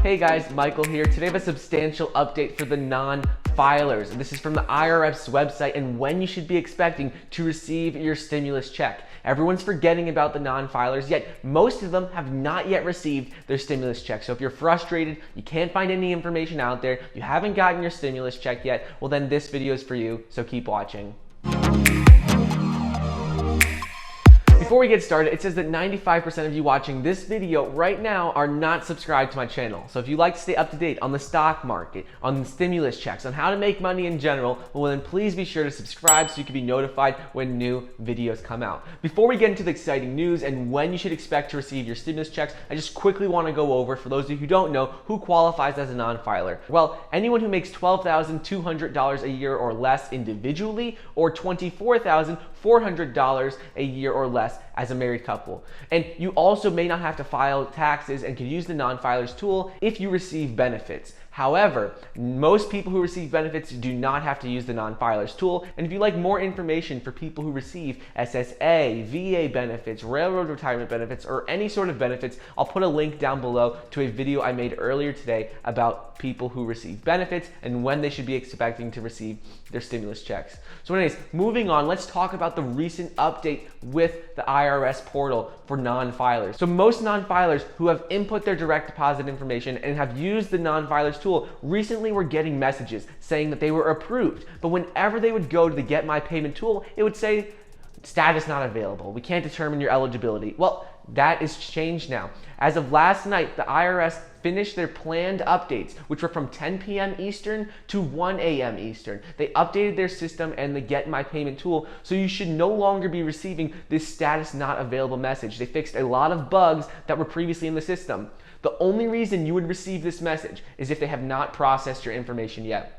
Hey guys, Michael here. Today I have a substantial update for the non-filers. This is from the IRS website and when you should be expecting to receive your stimulus check. Everyone's forgetting about the non-filers, yet most of them have not yet received their stimulus check. So if you're frustrated, you can't find any information out there, you haven't gotten your stimulus check yet, well then this video is for you, so keep watching. Before we get started, it says that 95% of you watching this video right now are not subscribed to my channel. So if you'd like to stay up to date on the stock market, on the stimulus checks, on how to make money in general, well then please be sure to subscribe so you can be notified when new videos come out. Before we get into the exciting news and when you should expect to receive your stimulus checks, I just quickly want to go over, for those of you who don't know, who qualifies as a non-filer. Well, anyone who makes$12,200 a year or less individually, or $24,400 a year or less as a married couple. And you also may not have to file taxes and can use the non-filers tool if you receive benefits. However, most people who receive benefits do not have to use the non-filers tool. And if you like more information for people who receive SSA, VA benefits, railroad retirement benefits, or any sort of benefits, I'll put a link down below to a video I made earlier today about people who receive benefits and when they should be expecting to receive their stimulus checks. So anyways, moving on, let's talk about the recent update with the IRS portal for non-filers. So most non-filers who have input their direct deposit information and have used the non-filers tool recently were getting messages saying that they were approved. But whenever they would go to the Get My Payment tool, it would say, status not available. We can't determine your eligibility. Well, that is changed now. As of last night, the IRS finished their planned updates, which were from 10 p.m. Eastern to 1 a.m. Eastern. They updated their system and the Get My Payment tool, so you should no longer be receiving this status not available message. They fixed a lot of bugs that were previously in the system. The only reason you would receive this message is if they have not processed your information yet.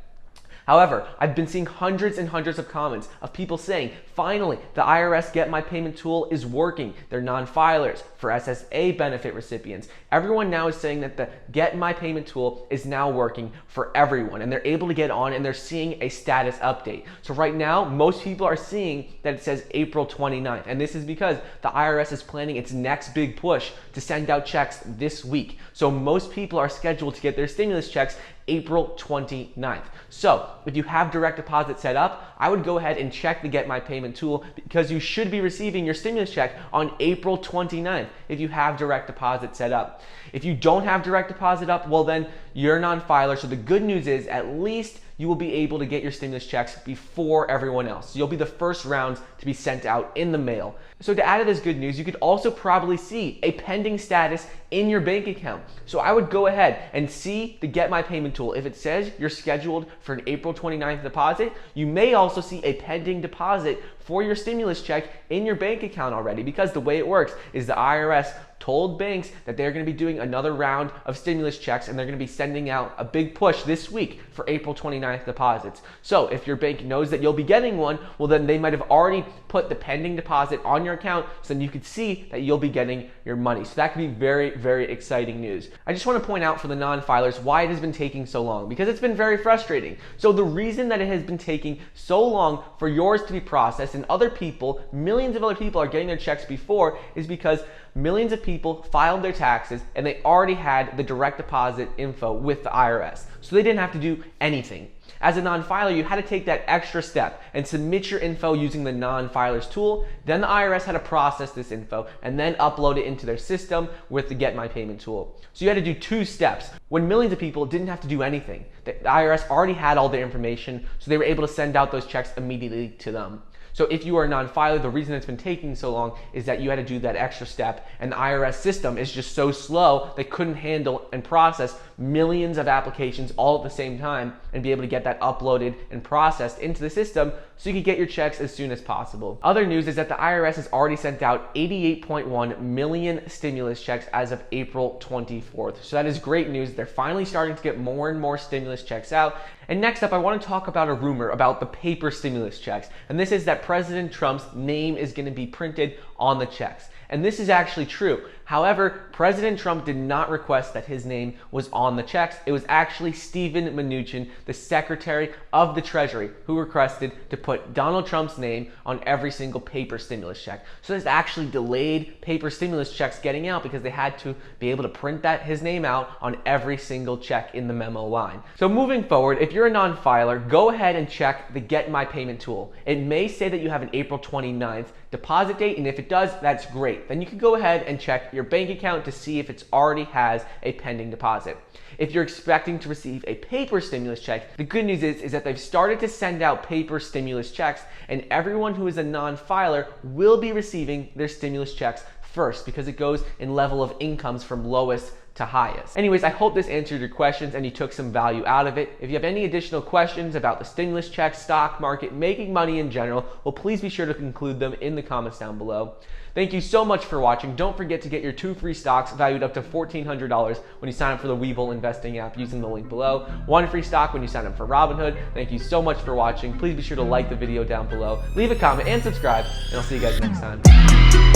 However, I've been seeing hundreds and hundreds of comments of people saying, finally, the IRS Get My Payment tool is working. They're non-filers for SSA benefit recipients. Everyone now is saying that the Get My Payment tool is now working for everyone, and they're able to get on and they're seeing a status update. So right now, most people are seeing that it says April 29th, and this is because the IRS is planning its next big push to send out checks this week. So most people are scheduled to get their stimulus checks April 29th. So if you have direct deposit set up, I would go ahead and check the Get My Payment tool because you should be receiving your stimulus check on April 29th if you have direct deposit set up. If you don't have direct deposit up, well then you're a non-filer. So the good news is at least you will be able to get your stimulus checks before everyone else. You'll be the first rounds to be sent out in the mail. So to add to this good news, you could also probably see a pending status in your bank account. So I would go ahead and see the Get My Payment tool. If it says you're scheduled for an April 29th deposit, you may also see a pending deposit for your stimulus check in your bank account already, because the way it works is the IRS told banks that they're going to be doing another round of stimulus checks and they're going to be sending out a big push this week for April 29th deposits. So if your bank knows that you'll be getting one, well then they might have already put the pending deposit on your account, so then you could see that you'll be getting your money. So that could be very, very exciting news. I just want to point out for the non-filers why it has been taking so long, because it's been very frustrating. So the reason that it has been taking so long for yours to be processed and other people, millions of other people are getting their checks before, is because millions of people filed their taxes and they already had the direct deposit info with the IRS. So they didn't have to do anything. As a non-filer, you had to take that extra step and submit your info using the non-filers tool. Then the IRS had to process this info and then upload it into their system with the Get My Payment tool. So you had to do two steps when millions of people didn't have to do anything. The IRS already had all their information, so they were able to send out those checks immediately to them. So if you are a non-filer, the reason it's been taking so long is that you had to do that extra step, and the IRS system is just so slow they couldn't handle and process millions of applications all at the same time and be able to get that uploaded and processed into the system so you could get your checks as soon as possible. Other news is that the IRS has already sent out 88.1 million stimulus checks as of April 24th. So that is great news. They're finally starting to get more and more stimulus checks out. And next up, I want to talk about a rumor about the paper stimulus checks. And this is that President Trump's name is going to be printed on the checks. And this is actually true. However, President Trump did not request that his name was on the checks. It was actually Steven Mnuchin, the Secretary of the Treasury, who requested to put Donald Trump's name on every single paper stimulus check. So this actually delayed paper stimulus checks getting out because they had to be able to print his name out on every single check in the memo line. So moving forward, if you're a non-filer, go ahead and check the Get My Payment tool. It may say that you have an April 29th deposit date, and if it does, that's great. Then you can go ahead and check your bank account to see if it already has a pending deposit. If you're expecting to receive a paper stimulus check, the good news is that they've started to send out paper stimulus checks, and everyone who is a non-filer will be receiving their stimulus checks first because it goes in level of incomes from lowest to highest. Anyways, I hope this answered your questions and you took some value out of it. If you have any additional questions about the stimulus check, stock market, making money in general, well, please be sure to include them in the comments down below. Thank you so much for watching. Don't forget to get your 2 free stocks valued up to $1,400 when you sign up for the Webull investing app using the link below. 1 free stock when you sign up for Robinhood. Thank you so much for watching. Please be sure to like the video down below, leave a comment and subscribe, and I'll see you guys next time.